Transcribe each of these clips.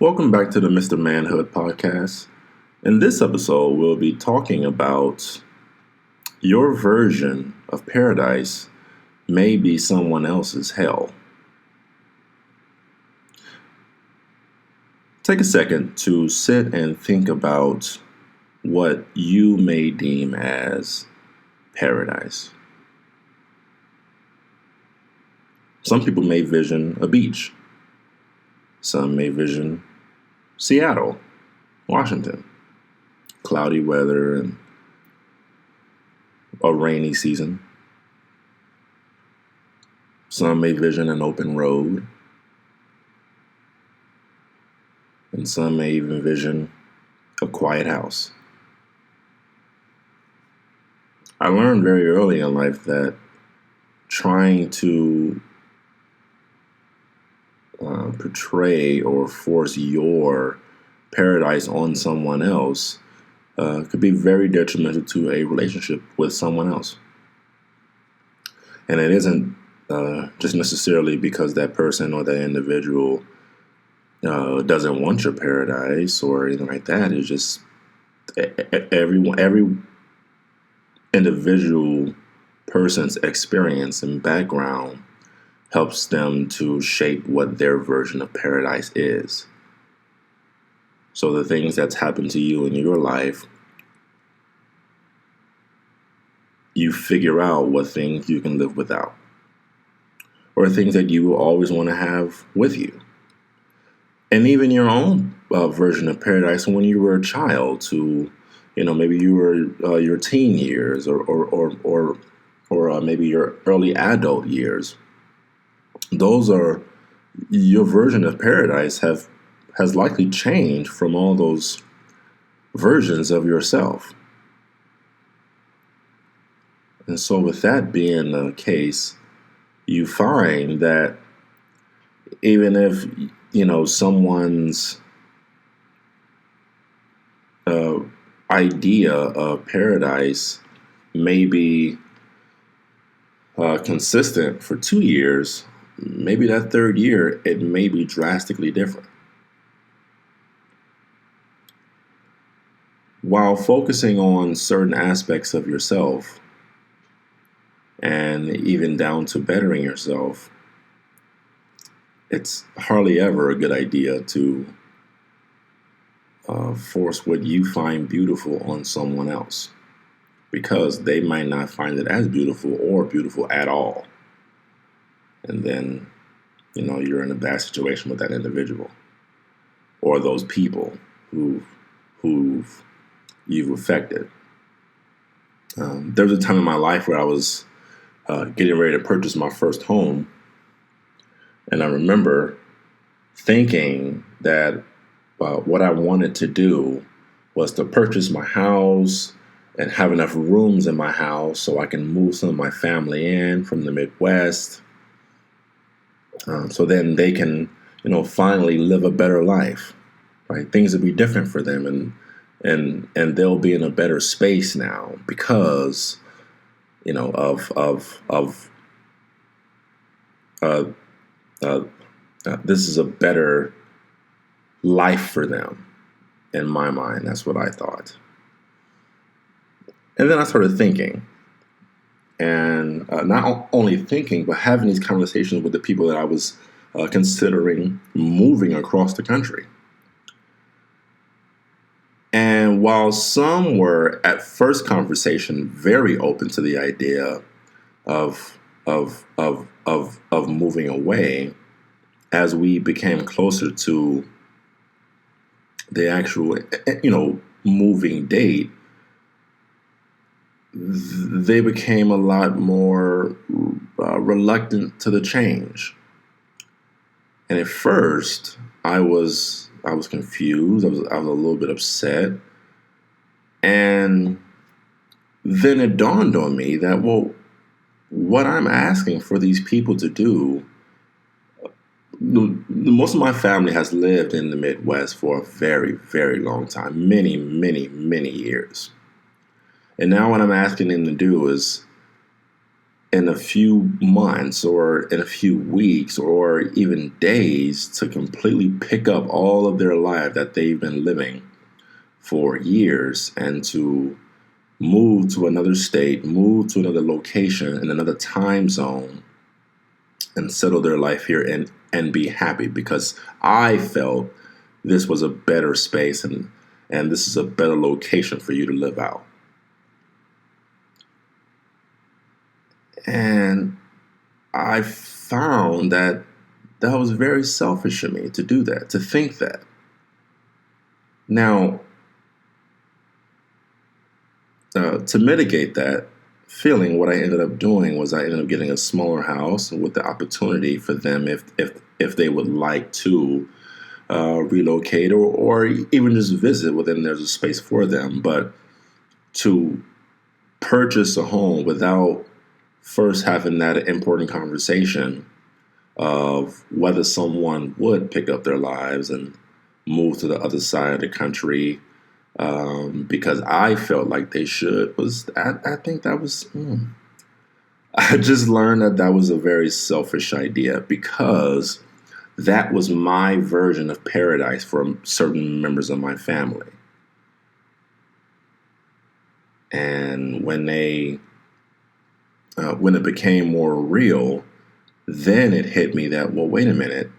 Welcome back to the Mr. Manhood podcast. In this episode, we'll be talking about your version of paradise may be someone else's hell. Take a second to sit and think about what you may deem as paradise. Some people may vision a beach. Some may vision Seattle, Washington. Cloudy weather and a rainy season. Some may vision an open road. And some may even vision a quiet house. I learned very early in life that trying to portray or force your paradise on someone else could be very detrimental to a relationship with someone else. And it isn't just necessarily because that person or that individual doesn't want your paradise or anything like that. It's just every individual person's experience and background helps them to shape what their version of paradise is. So the things that's happened to you in your life, you figure out what things you can live without, or things that you will always want to have with you. And even your own version of paradise when you were a child, to, maybe you were your teen years or maybe your early adult years. Those are your version of paradise has likely changed from all those versions of yourself. And so with that being the case, you find that even if, someone's idea of paradise may be consistent for 2 years, maybe that third year, it may be drastically different. While focusing on certain aspects of yourself, and even down to bettering yourself, it's hardly ever a good idea to force what you find beautiful on someone else, because they might not find it as beautiful or beautiful at all. And then, you're in a bad situation with that individual or those people who've you've affected. There was a time in my life where I was getting ready to purchase my first home. And I remember thinking that what I wanted to do was to purchase my house and have enough rooms in my house so I can move some of my family in from the Midwest. So then they can, finally live a better life, right? Things will be different for them, and they'll be in a better space now because, this is a better life for them. In my mind, that's what I thought. And then I started thinking. And not only thinking, but having these conversations with the people that I was considering moving across the country. And while some were at first conversation very open to the idea of moving away, as we became closer to the actual, moving date, they became a lot more reluctant to the change. And at first, I was confused. I was a little bit upset. And then it dawned on me that, what I'm asking for these people to do, most of my family has lived in the Midwest for a very, very long time, many, many, many years. And now what I'm asking them to do is in a few months or in a few weeks or even days to completely pick up all of their life that they've been living for years and to move to another state, move to another location in another time zone and settle their life here and be happy because I felt this was a better space and this is a better location for you to live out. And I found that that was very selfish of me to do that, to think that. Now, to mitigate that feeling, what I ended up doing was I ended up getting a smaller house with the opportunity for them, if they would like to relocate or even just visit within there's a space for them, but to purchase a home without first having that important conversation of whether someone would pick up their lives and move to the other side of the country because I felt like they should was I think that was I just learned that that was a very selfish idea because that was my version of paradise for certain members of my family. And when it became more real, then it hit me that, well, wait a minute.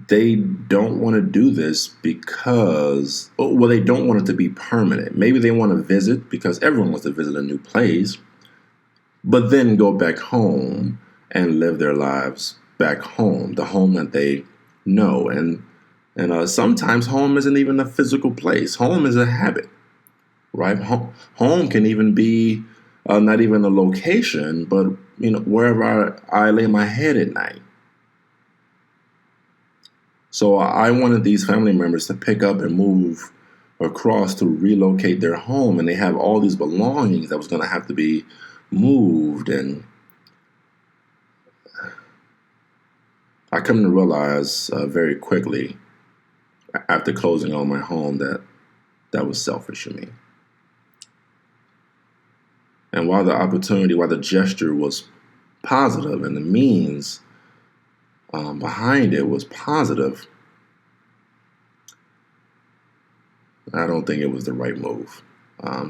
They don't want to do this because, well, they don't want it to be permanent. Maybe they want to visit because everyone wants to visit a new place, but then go back home and live their lives back home, the home that they know. And sometimes home isn't even a physical place. Home is a habit, right? Home can even be not even a location, but wherever I lay my head at night. So I wanted these family members to pick up and move across to relocate their home, and they have all these belongings that was going to have to be moved. And I come to realize very quickly after closing on my home that that was selfish of me. And while the gesture was positive and the means behind it was positive, I don't think it was the right move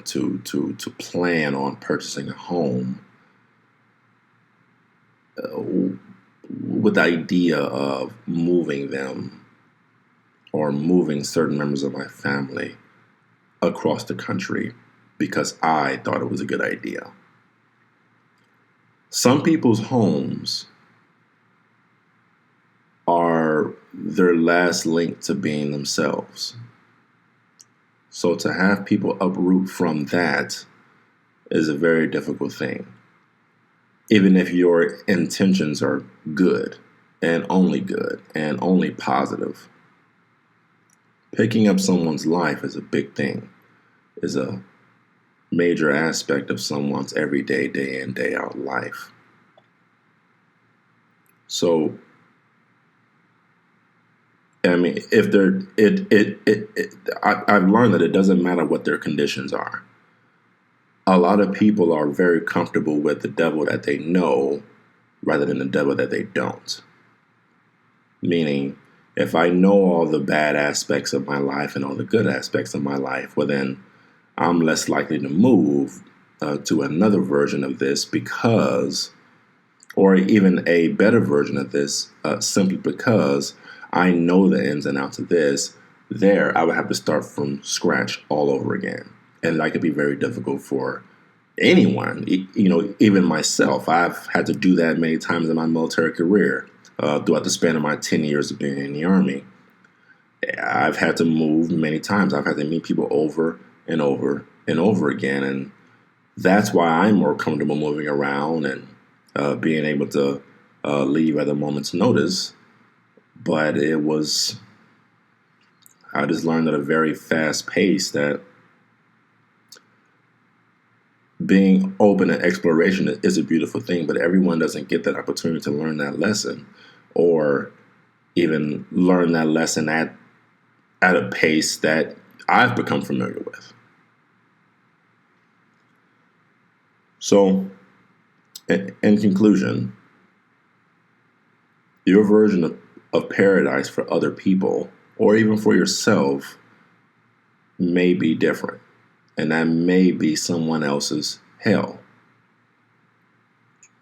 to plan on purchasing a home with the idea of moving them or moving certain members of my family across the country because I thought it was a good idea. Some people's homes are their last link to being themselves. So to have people uproot from that is a very difficult thing, even if your intentions are good and only positive. Picking up someone's life is a big thing, is a major aspect of someone's everyday, day in, day out life. So, I mean, if they're, I've learned that it doesn't matter what their conditions are. A lot of people are very comfortable with the devil that they know rather than the devil that they don't. Meaning, if I know all the bad aspects of my life and all the good aspects of my life, well, then I'm less likely to move to another version of this because, or even a better version of this, simply because I know the ins and outs of this. There, I would have to start from scratch all over again. And that could be very difficult for anyone, even myself. I've had to do that many times in my military career throughout the span of my 10 years of being in the Army. I've had to move many times. I've had to meet people over and over and over again. And that's why I'm more comfortable moving around and being able to leave at a moment's notice. But I just learned at a very fast pace that being open and exploration is a beautiful thing, but everyone doesn't get that opportunity to learn that lesson or even learn that lesson at a pace that I've become familiar with. So In conclusion, your version of paradise for other people, or even for yourself, may be different. And that may be someone else's hell.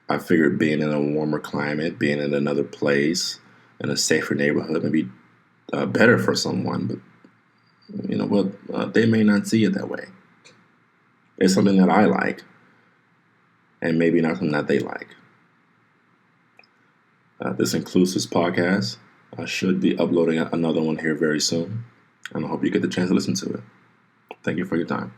I figured being in a warmer climate, being in another place, in a safer neighborhood may be better for someone, but they may not see it that way. It's something that I like, and maybe not something that they like. This concludes this podcast. I should be uploading another one here very soon, and I hope you get the chance to listen to it. Thank you for your time.